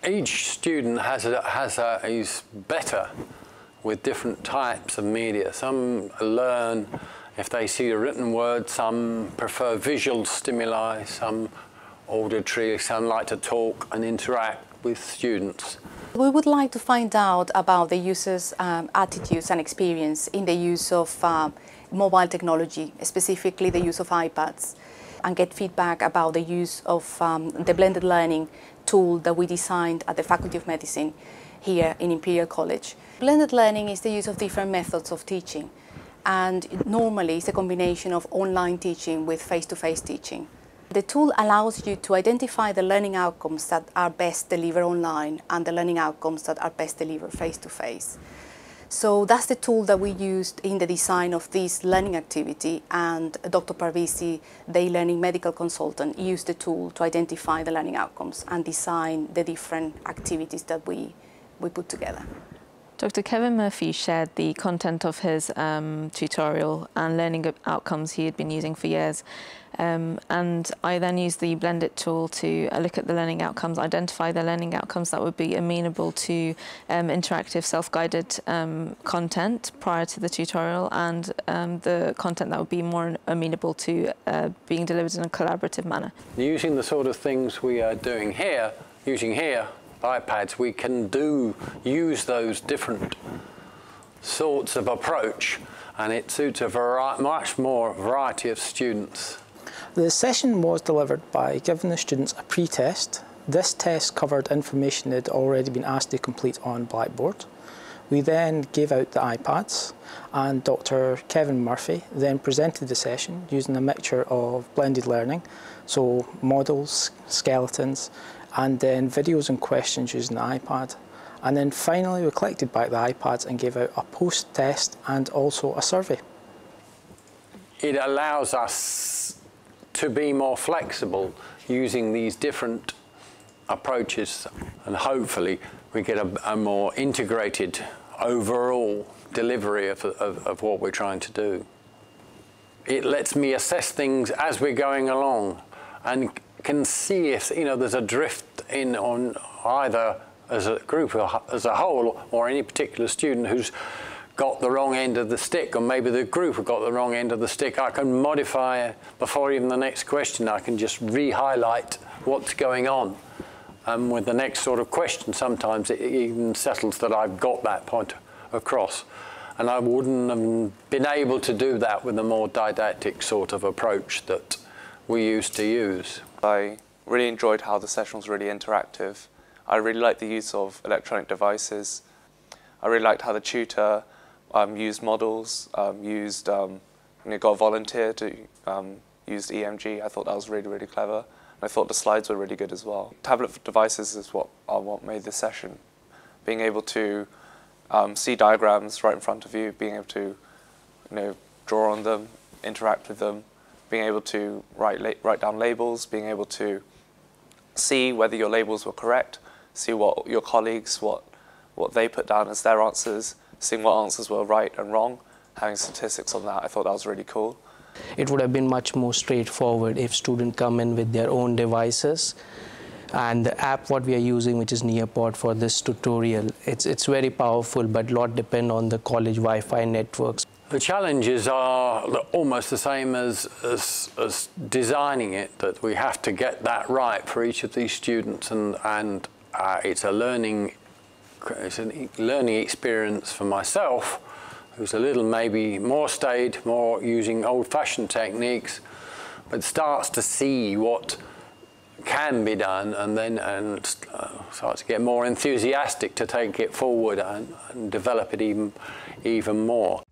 Each student is better with different types of media. Some learn if they see a written word, some prefer visual stimuli, some auditory, some like to talk and interact with students. We would like to find out about the users' attitudes and experience in the use of mobile technology, specifically the use of iPads, and get feedback about the use of the blended learning tool that we designed at the Faculty of Medicine here in Imperial College. Blended learning is the use of different methods of teaching, and normally it's a combination of online teaching with face-to-face teaching. The tool allows you to identify the learning outcomes that are best delivered online and the learning outcomes that are best delivered face-to-face. So that's the tool that we used in the design of this learning activity, and Dr. Parvisi, the learning medical consultant, used the tool to identify the learning outcomes and design the different activities that we put together. Dr. Kevin Murphy shared the content of his tutorial and learning outcomes he had been using for years. And I then used the BLEnDT tool to look at the learning outcomes, identify the learning outcomes that would be amenable to interactive self-guided content prior to the tutorial, and the content that would be more amenable to being delivered in a collaborative manner. Using the sort of things we are doing here, iPads, we can use those different sorts of approach, and it suits a much more variety of students. The session was delivered by giving the students a pre-test. This test covered information that had already been asked to complete on Blackboard. We then gave out the iPads, and Dr. Kevin Murphy then presented the session using a mixture of blended learning, so models, skeletons, and then videos and questions using the iPad. And then finally we collected back the iPads and gave out a post-test and also a survey. It allows us to be more flexible using these different approaches, and hopefully we get a more integrated overall delivery of what we're trying to do. It lets me assess things as we're going along and can see if there's a drift in on either as a group as a whole, or any particular student who's got the wrong end of the stick, or maybe the group have got the wrong end of the stick. I can modify before even the next question. I can just re-highlight what's going on. With the next sort of question, sometimes it even settles that I've got that point across. And I wouldn't have been able to do that with a more didactic sort of approach that we used to use. I really enjoyed how the session was really interactive. I really liked the use of electronic devices. I really liked how the tutor used models, got a volunteer to use EMG. I thought that was really, really clever. And I thought the slides were really good as well. Tablet devices is what made this session. Being able to see diagrams right in front of you, being able to draw on them, interact with them, being able to write down labels, being able to see whether your labels were correct, see what your colleagues, what they put down as their answers, seeing what answers were right and wrong, having statistics on that. I thought that was really cool. It would have been much more straightforward if students come in with their own devices. And the app what we are using, which is Nearpod for this tutorial, it's very powerful, but a lot depend on the college Wi-Fi networks. The challenges are almost the same as designing it, that we have to get that right for each of these students, and it's a learning experience for myself, who's a little maybe more staid, more using old-fashioned techniques, but starts to see what can be done, and starts to get more enthusiastic to take it forward and develop it even more.